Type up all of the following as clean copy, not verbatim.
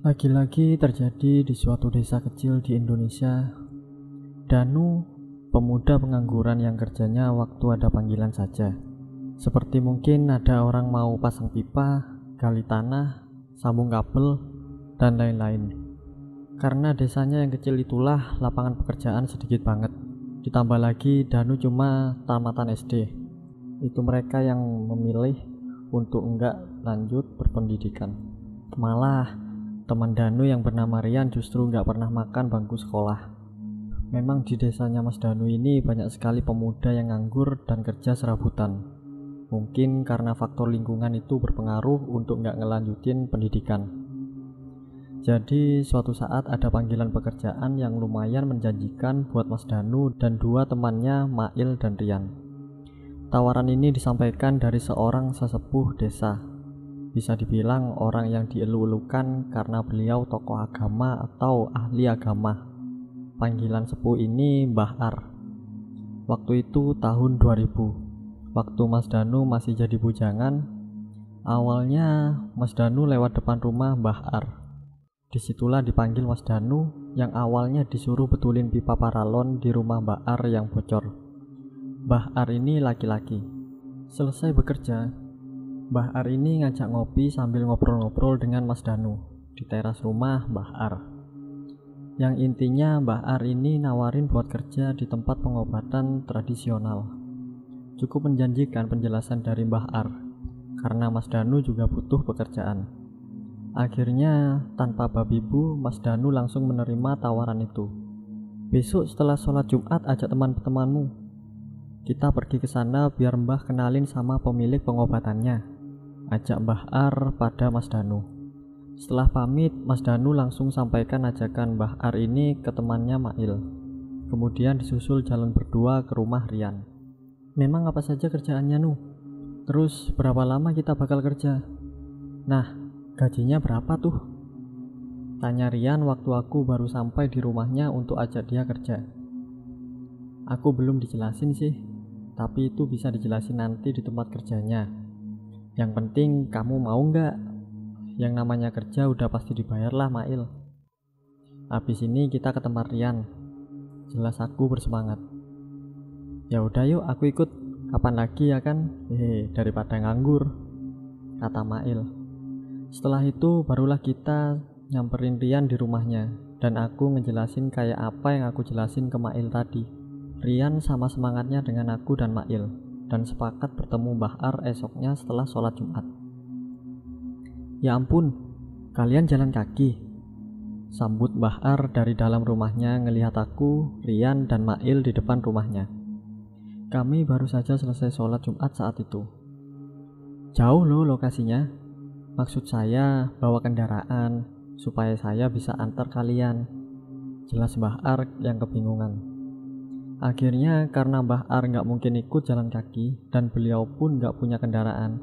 Lagi-lagi terjadi di suatu desa kecil di Indonesia. Danu, pemuda pengangguran yang kerjanya waktu ada panggilan saja. Seperti mungkin ada orang mau pasang pipa, gali tanah, sambung kabel, dan lain-lain. Karena desanya yang kecil itulah lapangan pekerjaan sedikit banget. Ditambah lagi Danu cuma tamatan SD. Itu mereka yang memilih untuk enggak lanjut berpendidikan. Malah teman Danu yang bernama Rian justru nggak pernah makan bangku sekolah. Memang di desanya Mas Danu ini banyak sekali pemuda yang nganggur dan kerja serabutan. Mungkin karena faktor lingkungan itu berpengaruh untuk nggak ngelanjutin pendidikan. Jadi suatu saat ada panggilan pekerjaan yang lumayan menjanjikan buat Mas Danu dan dua temannya Mail dan Rian. Tawaran ini disampaikan dari seorang sesepuh desa. Bisa dibilang orang yang dielu-elukan karena beliau tokoh agama atau ahli agama. Panggilan sepuh ini Mbah Ar. Waktu itu tahun 2000. Waktu Mas Danu masih jadi bujangan. Awalnya Mas Danu lewat depan rumah Mbah Ar. Disitulah dipanggil Mas Danu yang awalnya disuruh betulin pipa paralon di rumah Mbah Ar yang bocor. Mbah Ar ini laki-laki. Selesai bekerja, Mbah Ar ini ngajak ngopi sambil ngobrol-ngobrol dengan Mas Danu di teras rumah Mbah Ar. Yang intinya Mbah Ar ini nawarin buat kerja di tempat pengobatan tradisional. Cukup menjanjikan penjelasan dari Mbah Ar, karena Mas Danu juga butuh pekerjaan. Akhirnya tanpa babi bu, Mas Danu langsung menerima tawaran itu. Besok setelah sholat Jumat ajak teman-temanmu. Kita pergi ke sana biar Mbah kenalin sama pemilik pengobatannya. Ajak Mbah Ar pada Mas Danu. Setelah pamit, Mas Danu langsung sampaikan ajakan Mbah Ar ini ke temannya Mail. Kemudian disusul jalan berdua ke rumah Rian. Memang apa saja kerjaannya Nu? Terus berapa lama kita bakal kerja? Nah, gajinya berapa tuh? Tanya Rian waktu aku baru sampai di rumahnya untuk ajak dia kerja. Aku belum dijelasin sih, tapi itu bisa dijelasin nanti di tempat kerjanya. Yang penting kamu mau nggak? Yang namanya kerja udah pasti dibayar lah Mail. Habis ini kita ke tempat Rian. Jelas aku bersemangat. Ya udah yuk aku ikut. Kapan lagi ya kan? Daripada nganggur, kata Mail. Setelah itu barulah kita nyamperin Rian di rumahnya dan aku ngejelasin kayak apa yang aku jelasin ke Mail tadi. Rian sama semangatnya dengan aku dan Mail dan sepakat bertemu Mbah Ar esoknya setelah sholat Jumat. Ya ampun, kalian jalan kaki? Sambut Mbah Ar dari dalam rumahnya ngelihat aku, Rian dan Mail di depan rumahnya. Kami baru saja selesai sholat Jumat saat itu. Jauh loh lokasinya. Maksud saya bawa kendaraan supaya saya bisa antar kalian. Jelas Mbah Ar yang kebingungan. Akhirnya karena Mbah Ar nggak mungkin ikut jalan kaki dan beliau pun nggak punya kendaraan,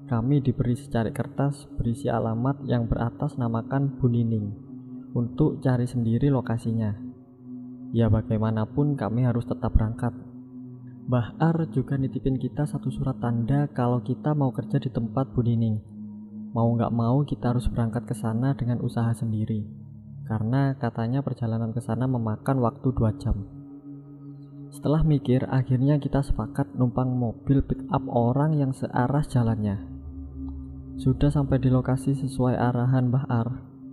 kami diberi secari kertas berisi alamat yang beratasnamakan Bu Nining untuk cari sendiri lokasinya. Ya bagaimanapun kami harus tetap berangkat. Mbah Ar juga nitipin kita satu surat tanda kalau kita mau kerja di tempat Bu Nining. Mau nggak mau kita harus berangkat ke sana dengan usaha sendiri, karena katanya perjalanan ke sana memakan waktu 2 jam. Setelah mikir, akhirnya kita sepakat numpang mobil pick up orang yang searah jalannya. Sudah sampai di lokasi sesuai arahan Mbah Ar,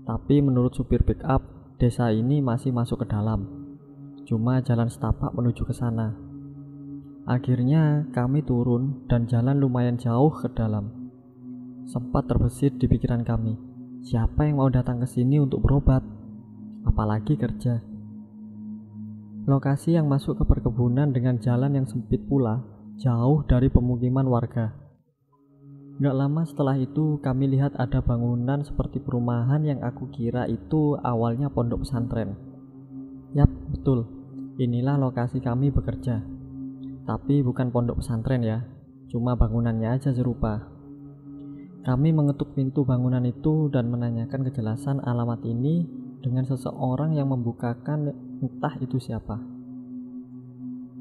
tapi menurut supir pick up, desa ini masih masuk ke dalam. Cuma jalan setapak menuju ke sana. Akhirnya kami turun dan jalan lumayan jauh ke dalam. Sempat terbesit di pikiran kami, siapa yang mau datang ke sini untuk berobat? Apalagi kerja. Lokasi yang masuk ke perkebunan dengan jalan yang sempit pula, jauh dari pemukiman warga. Gak lama setelah itu kami lihat ada bangunan seperti perumahan yang aku kira itu awalnya pondok pesantren. Yap, betul. Inilah lokasi kami bekerja. Tapi bukan pondok pesantren ya, cuma bangunannya aja serupa. Kami mengetuk pintu bangunan itu dan menanyakan kejelasan alamat ini dengan seseorang yang membukakan, entah itu siapa.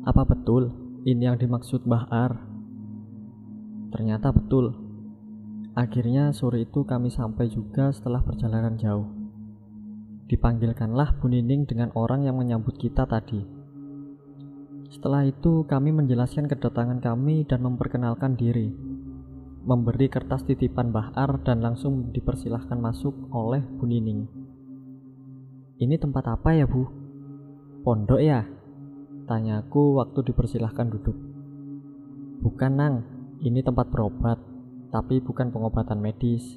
Apa betul ini yang dimaksud Mbah Ar? Ternyata betul. Akhirnya sore itu kami sampai juga setelah perjalanan jauh. Dipanggilkanlah Bu Nining dengan orang yang menyambut kita tadi. Setelah itu kami menjelaskan kedatangan kami dan memperkenalkan diri, memberi kertas titipan Mbah Ar dan langsung dipersilahkan masuk oleh Bu Nining. "Ini tempat apa ya, Bu?" "Pondok ya?" tanyaku waktu dipersilahkan duduk. "Bukan, Nang, ini tempat berobat, tapi bukan pengobatan medis,"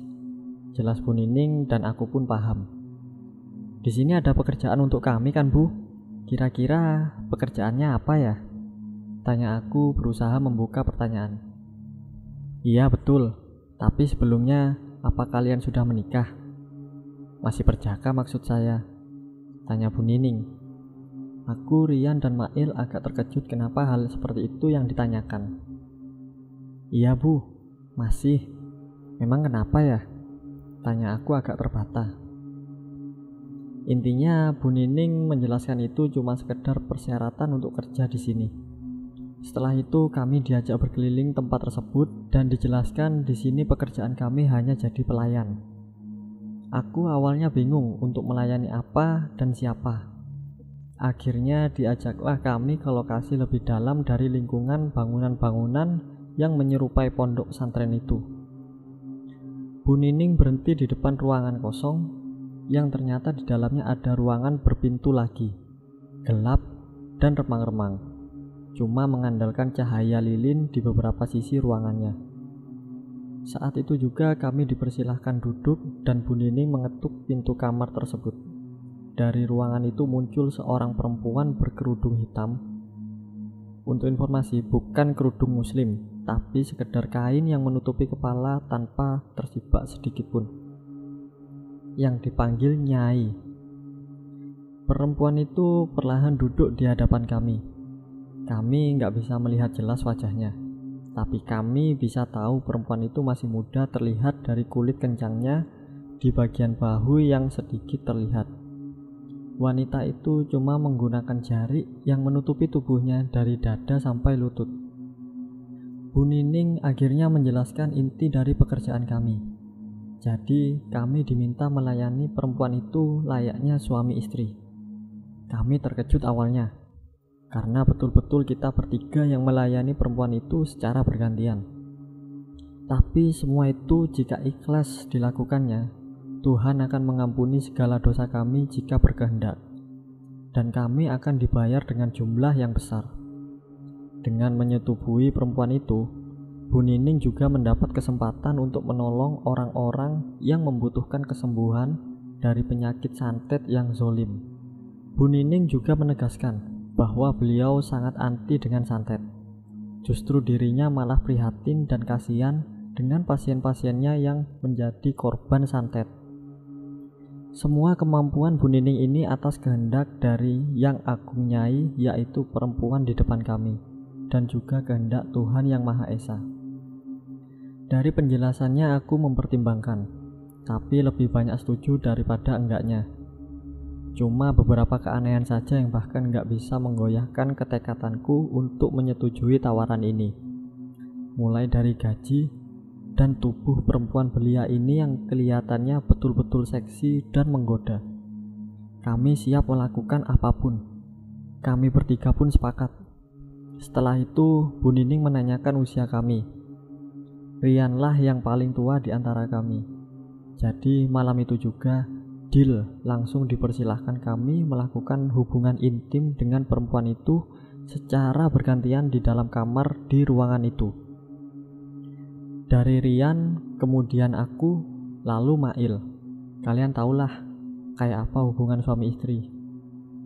jelas Bu Nining dan aku pun paham. "Di sini ada pekerjaan untuk kami kan, Bu? Kira-kira pekerjaannya apa ya?" tanya aku berusaha membuka pertanyaan. "Iya betul, tapi sebelumnya apa kalian sudah menikah?" "Masih berjaka maksud saya," tanya Bu Nining. Aku, Rian, dan Mail agak terkejut kenapa hal seperti itu yang ditanyakan. "Iya Bu, masih. Memang kenapa ya?" tanya aku agak terbata. Intinya Bu Nining menjelaskan itu cuma sekedar persyaratan untuk kerja di sini. Setelah itu kami diajak berkeliling tempat tersebut dan dijelaskan di sini pekerjaan kami hanya jadi pelayan. Aku awalnya bingung untuk melayani apa dan siapa. Akhirnya diajaklah kami ke lokasi lebih dalam dari lingkungan bangunan-bangunan yang menyerupai pondok pesantren itu. Bu Nining berhenti di depan ruangan kosong yang ternyata di dalamnya ada ruangan berpintu lagi, gelap dan remang-remang, cuma mengandalkan cahaya lilin di beberapa sisi ruangannya. Saat itu juga kami dipersilahkan duduk dan Bu Nining mengetuk pintu kamar tersebut. Dari ruangan itu muncul seorang perempuan berkerudung hitam. Untuk informasi, bukan kerudung muslim, tapi sekedar kain yang menutupi kepala tanpa tersibak sedikit pun. Yang dipanggil Nyai. Perempuan itu perlahan duduk di hadapan kami. Kami nggak bisa melihat jelas wajahnya, tapi kami bisa tahu perempuan itu masih muda terlihat dari kulit kencangnya di bagian bahu yang sedikit terlihat. Wanita itu cuma menggunakan jari yang menutupi tubuhnya dari dada sampai lutut. Bu Nining akhirnya menjelaskan inti dari pekerjaan kami. Jadi kami diminta melayani perempuan itu layaknya suami istri. Kami terkejut awalnya, karena betul-betul kita bertiga yang melayani perempuan itu secara bergantian. Tapi semua itu jika ikhlas dilakukannya, Tuhan akan mengampuni segala dosa kami jika berkehendak, dan kami akan dibayar dengan jumlah yang besar. Dengan menyetubui perempuan itu, Bu Nining juga mendapat kesempatan untuk menolong orang-orang yang membutuhkan kesembuhan dari penyakit santet yang zolim. Bu Nining juga menegaskan bahwa beliau sangat anti dengan santet. Justru dirinya malah prihatin dan kasihan dengan pasien-pasiennya yang menjadi korban santet. Semua kemampuan Bu Nining ini atas kehendak dari Yang Agung Nyai, yaitu perempuan di depan kami, dan juga kehendak Tuhan Yang Maha Esa. Dari penjelasannya aku mempertimbangkan, tapi lebih banyak setuju daripada enggaknya. Cuma beberapa keanehan saja yang bahkan enggak bisa menggoyahkan ketekadanku untuk menyetujui tawaran ini. Mulai dari gaji dan tubuh perempuan belia ini yang kelihatannya betul-betul seksi dan menggoda. Kami siap melakukan apapun. Kami bertiga pun sepakat. Setelah itu Bu Nining menanyakan usia kami. Rianlah yang paling tua di antara kami. Jadi malam itu juga deal, langsung dipersilahkan kami melakukan hubungan intim dengan perempuan itu secara bergantian di dalam kamar di ruangan itu. Dari Rian, kemudian aku, lalu Mail. Kalian tahulah kayak apa hubungan suami istri.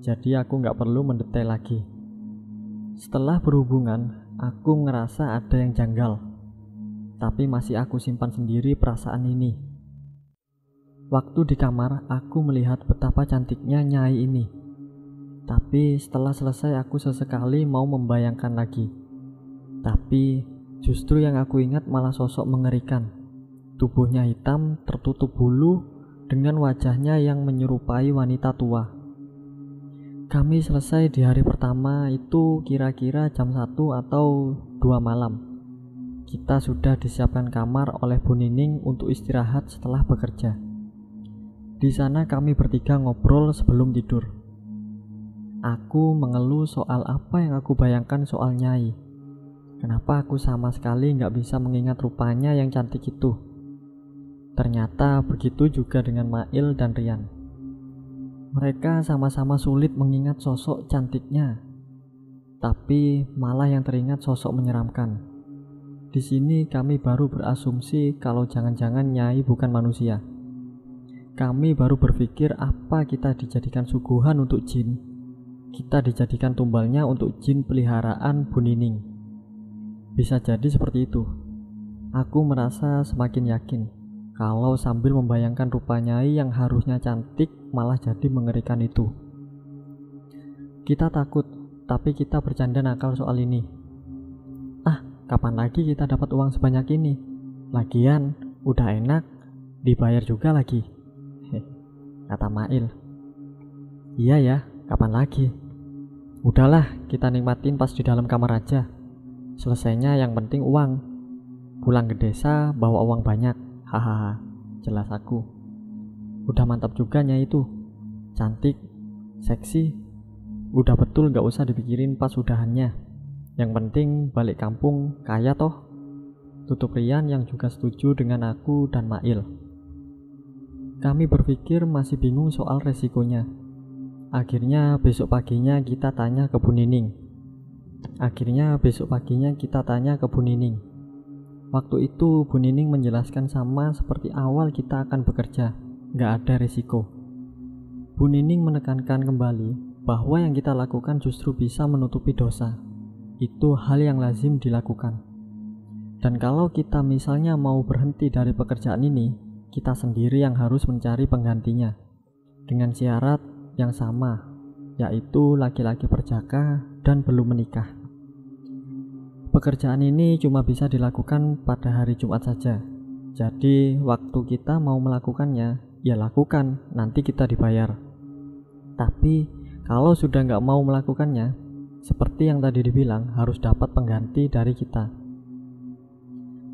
Jadi aku nggak perlu mendetail lagi. Setelah berhubungan, aku ngerasa ada yang janggal, tapi masih aku simpan sendiri perasaan ini. Waktu di kamar, aku melihat betapa cantiknya Nyai ini. Tapi setelah selesai aku sesekali mau membayangkan lagi. Tapi justru yang aku ingat malah sosok mengerikan. Tubuhnya hitam, tertutup bulu, dengan wajahnya yang menyerupai wanita tua. Kami selesai di hari pertama itu kira-kira jam 1 atau 2 malam. Kita sudah disiapkan kamar oleh Bu Nining untuk istirahat setelah bekerja. Di sana kami bertiga ngobrol sebelum tidur. Aku mengeluh soal apa yang aku bayangkan soal Nyai. Kenapa aku sama sekali nggak bisa mengingat rupanya yang cantik itu. Ternyata begitu juga dengan Mail dan Rian. Mereka sama-sama sulit mengingat sosok cantiknya, tapi malah yang teringat sosok menyeramkan. Di sini kami baru berasumsi kalau jangan-jangan Nyai bukan manusia. Kami baru berpikir apa kita dijadikan suguhan untuk jin. Kita dijadikan tumbalnya untuk jin peliharaan Bu Nining. Bisa jadi seperti itu. Aku merasa semakin yakin kalau sambil membayangkan rupa Nyai yang harusnya cantik malah jadi mengerikan itu. Kita takut, tapi kita bercanda nakal soal ini. Kapan lagi kita dapat uang sebanyak ini? Lagian, udah enak, dibayar juga lagi. Kata Mail. Iya ya, kapan lagi? Udahlah, kita nikmatin pas di dalam kamar aja. Selesainya yang penting uang. Pulang ke desa bawa uang banyak. Hahaha, jelas aku. Udah mantap juga Nyai itu. Cantik, seksi. Udah betul gak usah dipikirin pas udahannya. Yang penting balik kampung kaya toh. Tutup Rian yang juga setuju dengan aku dan Mail. Kami berpikir masih bingung soal resikonya. Akhirnya besok paginya kita tanya ke Bu Nining. Waktu itu Bu Nining menjelaskan sama seperti awal kita akan bekerja, gak ada resiko. Bu Nining menekankan kembali bahwa yang kita lakukan justru bisa menutupi dosa. Itu hal yang lazim dilakukan. Dan kalau kita misalnya mau berhenti dari pekerjaan ini, kita sendiri yang harus mencari penggantinya dengan syarat yang sama, yaitu laki-laki perjaka dan belum menikah. Pekerjaan ini cuma bisa dilakukan pada hari Jumat saja. Jadi waktu kita mau melakukannya, ya lakukan, nanti kita dibayar. Tapi kalau sudah nggak mau melakukannya, seperti yang tadi dibilang, harus dapat pengganti dari kita.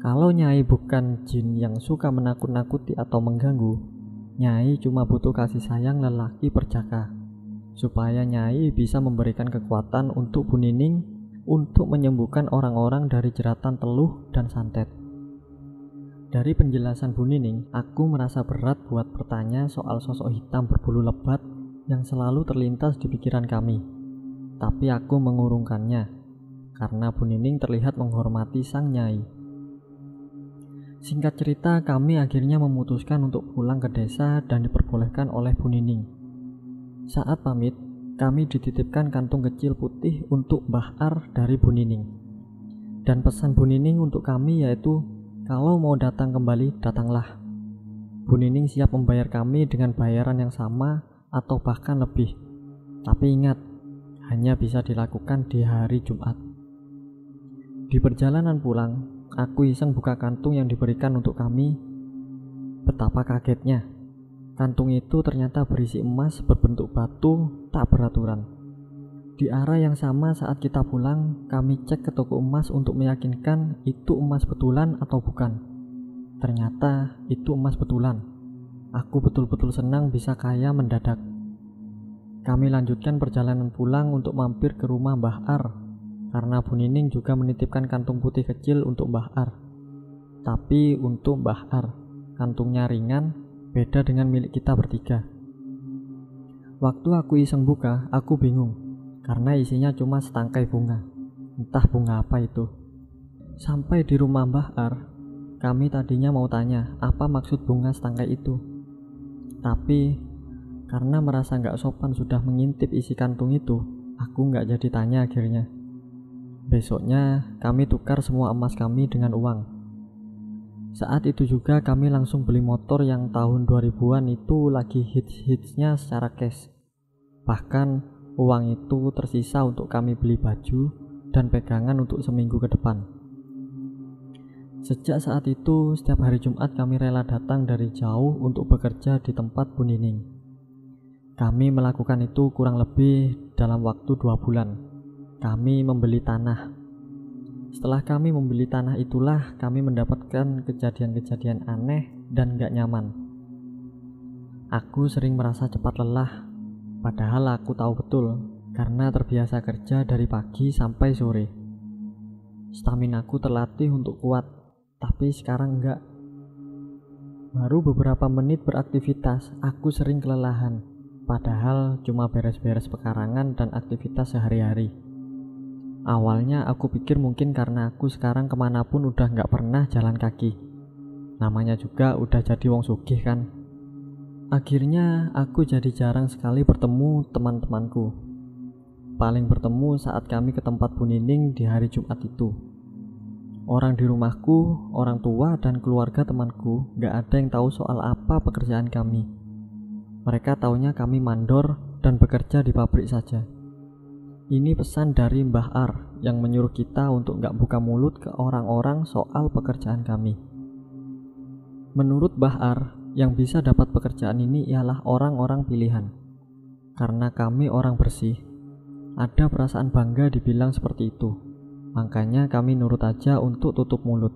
Kalau Nyai bukan jin yang suka menakut-nakuti atau mengganggu, Nyai cuma butuh kasih sayang lelaki perjaka, supaya Nyai bisa memberikan kekuatan untuk Bu Nining untuk menyembuhkan orang-orang dari jeratan teluh dan santet. Dari penjelasan Bu Nining, aku merasa berat buat bertanya soal sosok hitam berbulu lebat yang selalu terlintas di pikiran kami. Tapi aku mengurungkannya, karena Bu Nining terlihat menghormati sang Nyai. Singkat cerita, kami akhirnya memutuskan untuk pulang ke desa dan diperbolehkan oleh Bu Nining. Saat pamit, kami dititipkan kantung kecil putih untuk Mbah Ar dari Bu Nining. Dan pesan Bu Nining untuk kami yaitu, kalau mau datang kembali, datanglah. Bu Nining siap membayar kami dengan bayaran yang sama atau bahkan lebih. Tapi ingat, hanya bisa dilakukan di hari Jumat. Di perjalanan pulang, aku iseng buka kantung yang diberikan untuk kami. Betapa kagetnya, kantung itu ternyata berisi emas berbentuk batu tak beraturan. Di arah yang sama saat kita pulang, kami cek ke toko emas untuk meyakinkan itu emas betulan atau bukan. Ternyata itu emas betulan. Aku betul-betul senang bisa kaya mendadak. Kami lanjutkan perjalanan pulang untuk mampir ke rumah Mbah Ar, karena Bu Nining juga menitipkan kantung putih kecil untuk Mbah Ar. Tapi untuk Mbah Ar, kantungnya ringan, beda dengan milik kita bertiga. Waktu aku iseng buka, aku bingung, karena isinya cuma setangkai bunga. Entah bunga apa itu. Sampai di rumah Mbah Ar, kami tadinya mau tanya apa maksud bunga setangkai itu. Tapi karena merasa gak sopan sudah mengintip isi kantung itu, aku gak jadi tanya akhirnya. Besoknya kami tukar semua emas kami dengan uang. Saat itu juga kami langsung beli motor yang tahun 2000-an itu lagi hits-hitsnya secara cash. Bahkan uang itu tersisa untuk kami beli baju dan pegangan untuk seminggu ke depan. Sejak saat itu, setiap hari Jumat kami rela datang dari jauh untuk bekerja di tempat Bu Nining. Kami melakukan itu kurang lebih dalam waktu 2 bulan. Kami membeli tanah. Setelah kami membeli tanah itulah kami mendapatkan kejadian-kejadian aneh dan gak nyaman. Aku sering merasa cepat lelah, padahal aku tahu betul karena terbiasa kerja dari pagi sampai sore. Staminaku terlatih untuk kuat, tapi sekarang enggak. Baru beberapa menit beraktivitas, aku sering kelelahan, padahal cuma beres-beres pekarangan dan aktivitas sehari-hari. Awalnya aku pikir mungkin karena aku sekarang kemanapun udah nggak pernah jalan kaki. Namanya juga udah jadi wong sugih kan. Akhirnya aku jadi jarang sekali bertemu teman-temanku. Paling bertemu saat kami ke tempat Bu Nining di hari Jumat itu. Orang di rumahku, orang tua dan keluarga temanku gak ada yang tahu soal apa pekerjaan kami. Mereka taunya kami mandor dan bekerja di pabrik saja. Ini pesan dari Mbah Ar yang menyuruh kita untuk gak buka mulut ke orang-orang soal pekerjaan kami. Menurut Mbah Ar, yang bisa dapat pekerjaan ini ialah orang-orang pilihan. Karena kami orang bersih, ada perasaan bangga dibilang seperti itu. Makanya kami nurut aja untuk tutup mulut.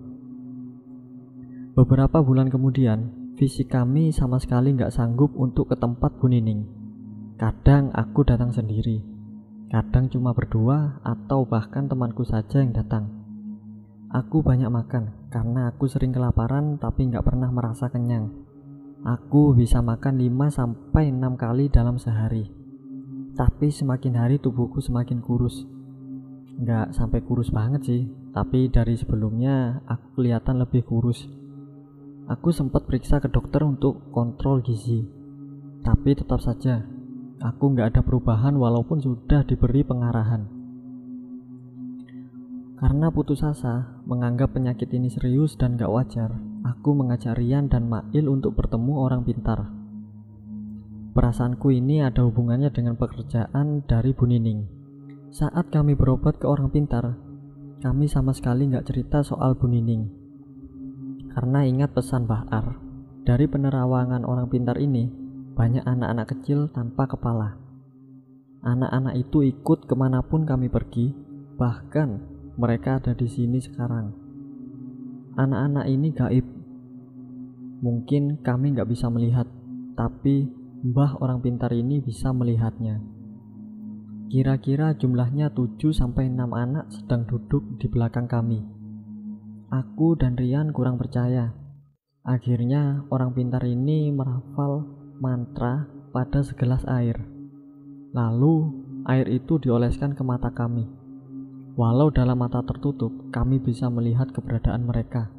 Beberapa bulan kemudian, fisik kami sama sekali nggak sanggup untuk ke tempat Bu Nining. Kadang aku datang sendiri, kadang cuma berdua atau bahkan temanku saja yang datang. Aku banyak makan karena aku sering kelaparan tapi nggak pernah merasa kenyang. Aku bisa makan 5-6 kali dalam sehari. Tapi semakin hari tubuhku semakin kurus. Nggak sampai kurus banget sih, tapi dari sebelumnya aku kelihatan lebih kurus. Aku sempat periksa ke dokter untuk kontrol gizi, tapi tetap saja aku nggak ada perubahan walaupun sudah diberi pengarahan. Karena putus asa, menganggap penyakit ini serius dan nggak wajar, aku mengajak Rian dan Mail untuk bertemu orang pintar. Perasaanku ini ada hubungannya dengan pekerjaan dari Bu Nining. Saat kami berobat ke orang pintar, kami sama sekali nggak cerita soal Bu Nining. Karena ingat pesan Mbah Ar, dari penerawangan orang pintar ini, banyak anak-anak kecil tanpa kepala. Anak-anak itu ikut kemanapun kami pergi, bahkan mereka ada di sini sekarang. Anak-anak ini gaib. Mungkin kami nggak bisa melihat, tapi Mbah orang pintar ini bisa melihatnya. Kira-kira jumlahnya 7-6 anak sedang duduk di belakang kami. Aku dan Rian kurang percaya. Akhirnya orang pintar ini merafal mantra pada segelas air. Lalu air itu dioleskan ke mata kami. Walau dalam mata tertutup, kami bisa melihat keberadaan mereka.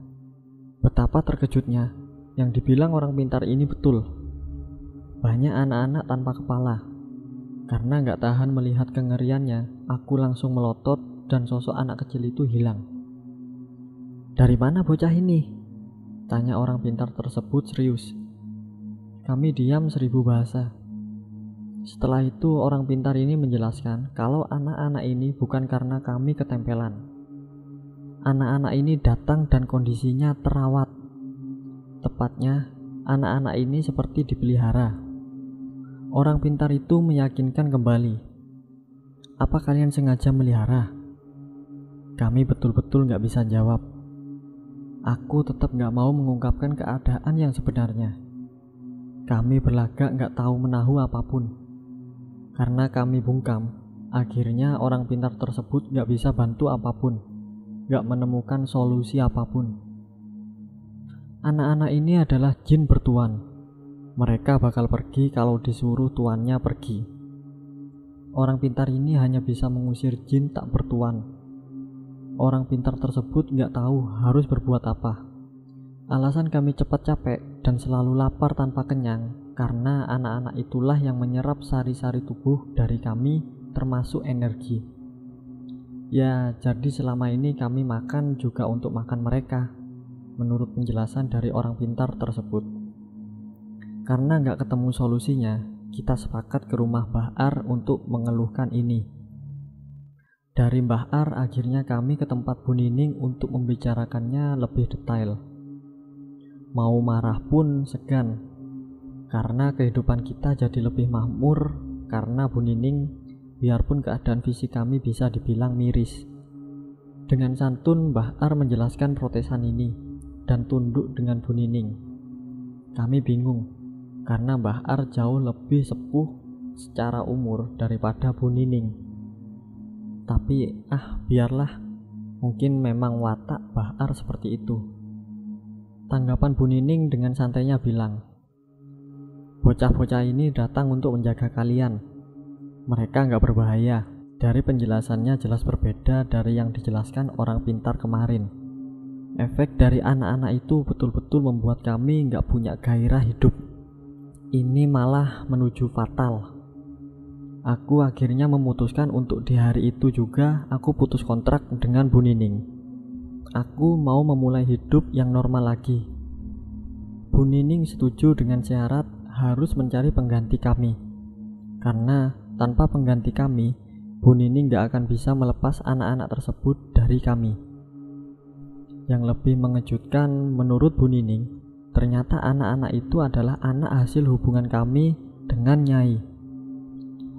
Betapa terkejutnya, yang dibilang orang pintar ini betul. Banyak anak-anak tanpa kepala. Karena gak tahan melihat kengeriannya, aku langsung melotot dan sosok anak kecil itu hilang. Dari mana bocah ini? Tanya orang pintar tersebut serius. Kami diam 1000 bahasa. Setelah itu orang pintar ini menjelaskan kalau anak-anak ini bukan karena kami ketempelan. Anak-anak ini datang dan kondisinya terawat. Tepatnya, anak-anak ini seperti dipelihara. Orang pintar itu meyakinkan kembali. Apa kalian sengaja melihara? Kami betul-betul gak bisa jawab. Aku tetap gak mau mengungkapkan keadaan yang sebenarnya. Kami berlagak gak tahu menahu apapun. Karena kami bungkam, akhirnya orang pintar tersebut gak bisa bantu apapun, gak menemukan solusi apapun. Anak-anak ini adalah jin bertuan. Mereka bakal pergi kalau disuruh tuannya pergi. Orang pintar ini hanya bisa mengusir jin tak bertuan. Orang pintar tersebut gak tahu harus berbuat apa. Alasan kami cepat capek dan selalu lapar tanpa kenyang karena anak-anak itulah yang menyerap sari-sari tubuh dari kami termasuk energi. Ya, jadi selama ini kami makan juga untuk makan mereka, menurut penjelasan dari orang pintar tersebut. Karena nggak ketemu solusinya, kita sepakat ke rumah Mbah Ar untuk mengeluhkan ini. Dari Mbah Ar akhirnya kami ke tempat Bu Nining untuk membicarakannya lebih detail. Mau marah pun segan, karena kehidupan kita jadi lebih makmur karena Bu Nining, biarpun keadaan fisik kami bisa dibilang miris. Dengan santun Mbah Ar menjelaskan protesan ini dan tunduk dengan Bu Nining. Kami bingung. karena Mbah Ar jauh lebih sepuh secara umur daripada Bu Nining. Tapi biarlah, mungkin memang watak Mbah Ar seperti itu. Tanggapan Bu Nining dengan santainya bilang, "Bocah-bocah ini datang untuk menjaga kalian. Mereka nggak berbahaya." Dari penjelasannya jelas berbeda dari yang dijelaskan orang pintar kemarin. Efek dari anak-anak itu betul-betul membuat kami nggak punya gairah hidup. Ini malah menuju fatal. Aku akhirnya memutuskan untuk di hari itu juga aku putus kontrak dengan Bu Nining. Aku mau memulai hidup yang normal lagi. Bu Nining setuju dengan syarat harus mencari pengganti kami. Karena tanpa pengganti kami, Bu Nining gak akan bisa melepas anak-anak tersebut dari kami. Yang lebih mengejutkan menurut Bu Nining, ternyata anak-anak itu adalah anak hasil hubungan kami dengan Nyai.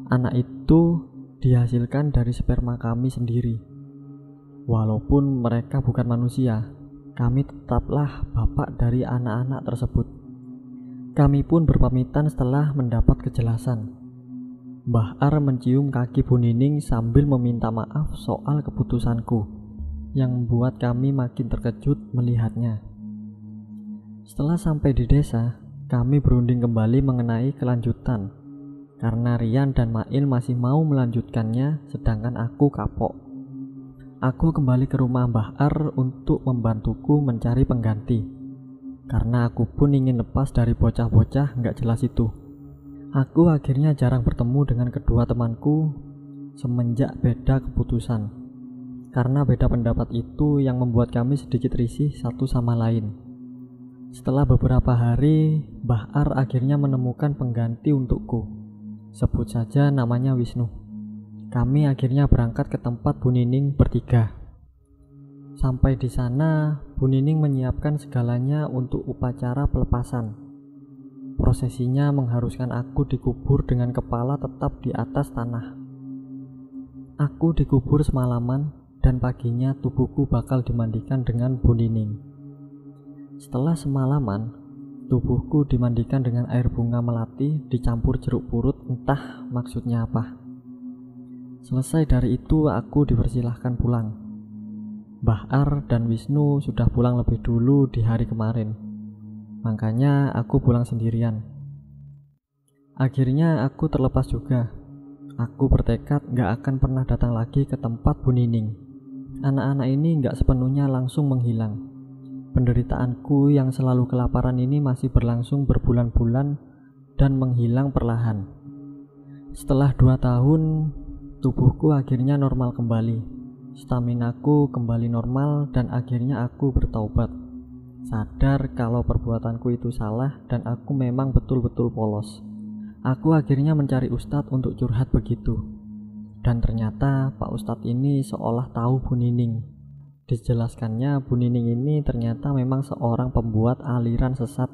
Anak itu dihasilkan dari sperma kami sendiri. Walaupun mereka bukan manusia, kami tetaplah bapak dari anak-anak tersebut. Kami pun berpamitan setelah mendapat kejelasan. Mbah Ar mencium kaki Bu Nining sambil meminta maaf soal keputusanku, yang membuat kami makin terkejut melihatnya. Setelah sampai di desa, kami berunding kembali mengenai kelanjutan, karena Rian dan Mail masih mau melanjutkannya, sedangkan aku kapok. Aku kembali ke rumah Mbah Ar untuk membantuku mencari pengganti, karena aku pun ingin lepas dari bocah-bocah gak jelas itu. Aku akhirnya jarang bertemu dengan kedua temanku semenjak beda keputusan. Karena beda pendapat itu yang membuat kami sedikit risih satu sama lain. Setelah beberapa hari, Mbah Ar akhirnya menemukan pengganti untukku. Sebut saja namanya Wisnu. Kami akhirnya berangkat ke tempat Bu Nining bertiga. Sampai di sana, Bu Nining menyiapkan segalanya untuk upacara pelepasan. Prosesinya mengharuskan aku dikubur dengan kepala tetap di atas tanah. Aku dikubur semalaman dan paginya tubuhku bakal dimandikan dengan Bu Nining. Setelah semalaman, tubuhku dimandikan dengan air bunga melati dicampur jeruk purut, entah maksudnya apa. Selesai dari itu aku dipersilahkan pulang. Mbah Ar dan Wisnu sudah pulang lebih dulu di hari kemarin. Makanya aku pulang sendirian. Akhirnya aku terlepas juga. Aku bertekad gak akan pernah datang lagi ke tempat Bu Nining. Anak-anak ini gak sepenuhnya langsung menghilang. Penderitaanku yang selalu kelaparan ini masih berlangsung berbulan-bulan dan menghilang perlahan. Setelah 2 tahun, tubuhku akhirnya normal kembali. Staminaku kembali normal dan akhirnya aku bertaubat. Sadar kalau perbuatanku itu salah dan aku memang betul-betul polos. Aku akhirnya mencari ustadz untuk curhat begitu. Dan ternyata Pak Ustadz ini seolah tahu Bu Nining. Dijelaskannya Bu Nining ini ternyata memang seorang pembuat aliran sesat,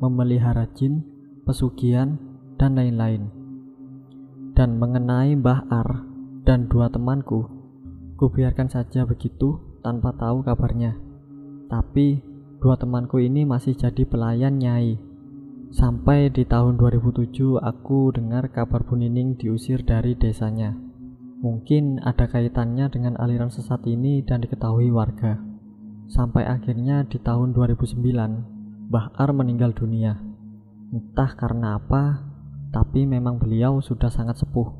memelihara jin, pesugihan, dan lain-lain. Dan mengenai Mbah Ar dan 2 temanku, kubiarkan saja begitu tanpa tahu kabarnya. Tapi 2 temanku ini masih jadi pelayan Nyai. Sampai di tahun 2007 aku dengar kabar Bu Nining diusir dari desanya. Mungkin ada kaitannya dengan aliran sesat ini dan diketahui warga. Sampai akhirnya di tahun 2009 Mbah Ar meninggal dunia. Entah karena apa, tapi memang beliau sudah sangat sepuh.